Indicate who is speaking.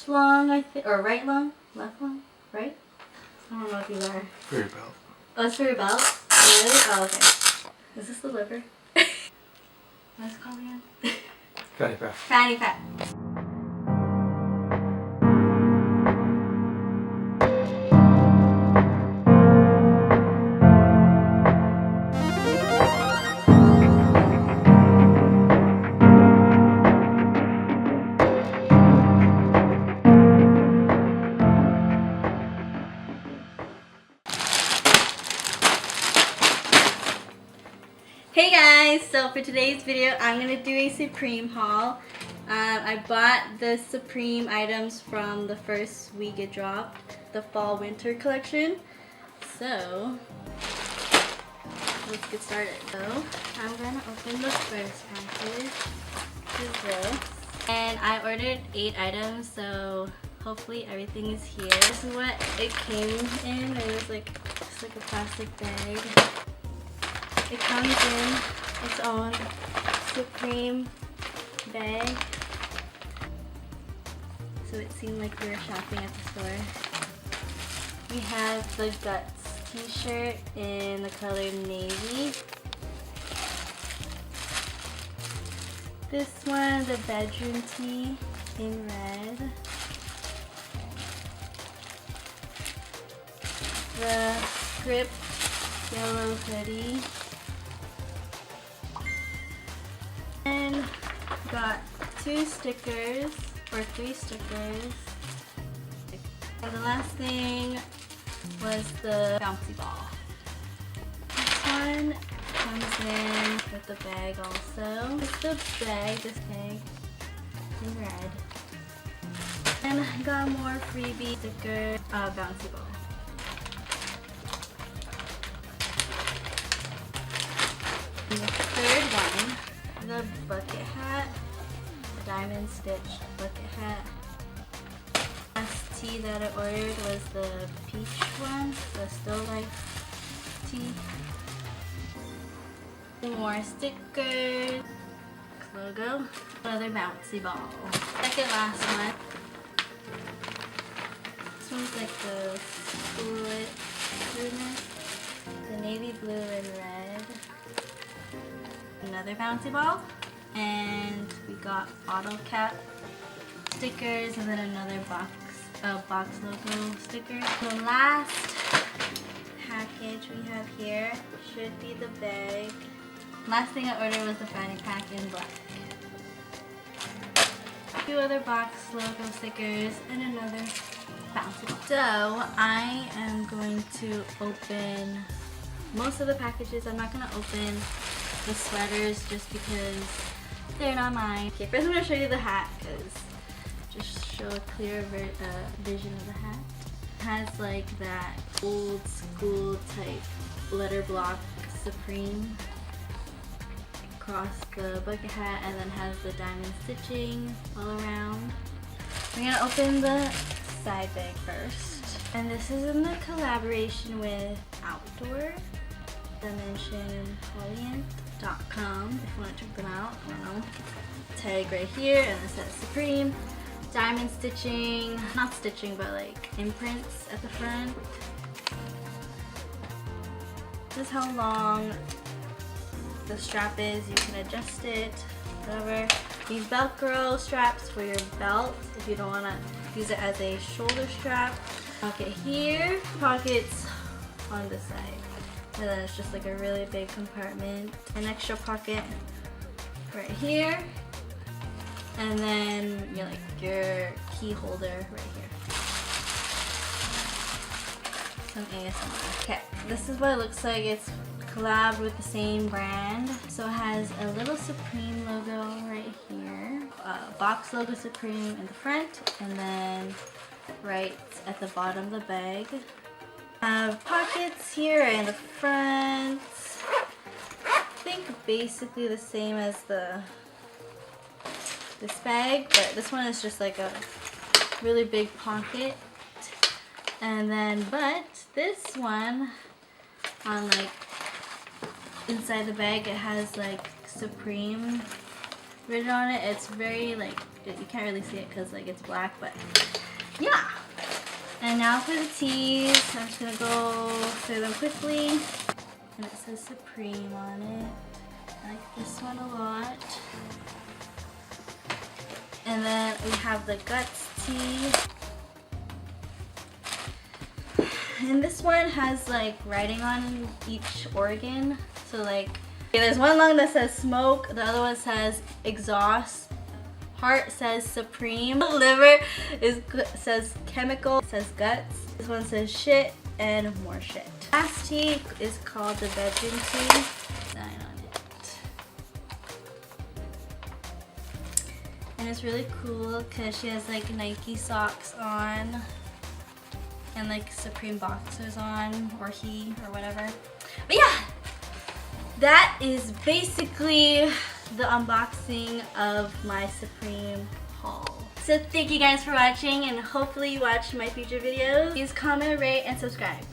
Speaker 1: long, I think, or right long, left long, right? I don't know if you are.
Speaker 2: For your belt.
Speaker 1: Oh, it's for your belt? Really? Oh, okay. Is this the liver? What's it called again?
Speaker 2: Fanny pack.
Speaker 1: Fanny pack. Hey guys, so for today's video I'm going to do a Supreme haul. I bought the Supreme items from the first week it dropped, the fall winter collection. So let's get started. So I'm going to open the first package, which is this. And I ordered 8 items, so hopefully everything is here. This is what it came in. It was like just like a plastic bag. It comes in its own Supreme bag. So it seemed like we were shopping at the store. We have the Guts t-shirt in the color navy. This one, the bedroom tee in red. The Script yellow hoodie. And got 2 stickers, or 3 stickers. And the last thing was the bouncy ball. This one comes in with the bag also. It's the bag, this bag, in red. And I got more freebie sticker, bouncy ball. And the third one, the bucket hat, the diamond stitched bucket hat. Last tee that I ordered was the peach one, the Still Life tee. More stickers, logo, another bouncy ball. Second last one. This one's like the split blueness, the navy blue and red. Another bouncy ball, and we got bottle cap stickers, and then another box logo sticker. The last package we have here should be the bag. Last thing I ordered was the fanny pack in black. A few other box logo stickers and another bouncy ball. So I am going to open most of the packages. I'm not going to open the sweaters just because they're not mine. Okay, first I'm going to show you the hat, because just show a clear vision of the hat. It has like that old school type letter block Supreme across the bucket hat, and then has the diamond stitching all around. I'm going to open the side bag first. And this is in the collaboration with Outdoor Dimension.com if you want to check them out. I don't know. Tag right here, and it says Supreme. Diamond stitching, not stitching, but like imprints at the front. This is how long the strap is. You can adjust it, whatever. These Velcro straps for your belt if you don't want to use it as a shoulder strap. Okay, here, pockets on this side. And then it's just like a really big compartment. An extra pocket right here. And then your key holder right here. Some ASMR. Okay, this is what it looks like. It's collabed with the same brand. So it has a little Supreme logo right here. Box logo Supreme in the front. And then right at the bottom of the bag. Have pockets here in the front. I think basically the same as this bag, but this one is just like a really big pocket. And then, but this one on like inside the bag, it has like Supreme written on it. It's very like, you can't really see it because like it's black, but yeah. And now for the teas, I'm just gonna go through them quickly. And it says Supreme on it. I like this one a lot. And then we have the Guts tea. And this one has like writing on each organ. So like, okay, there's one lung that says smoke, the other one says exhaust, heart says supreme, liver says chemical, says guts, this one says shit, and more shit. Last tea is called the bedroom tea. Sign on it. And it's really cool because she has like Nike socks on and like Supreme boxers on, or he, or whatever. But yeah, that is basically the unboxing of my Supreme haul. So thank you guys for watching, and hopefully you watch my future videos. Please comment, rate, and subscribe.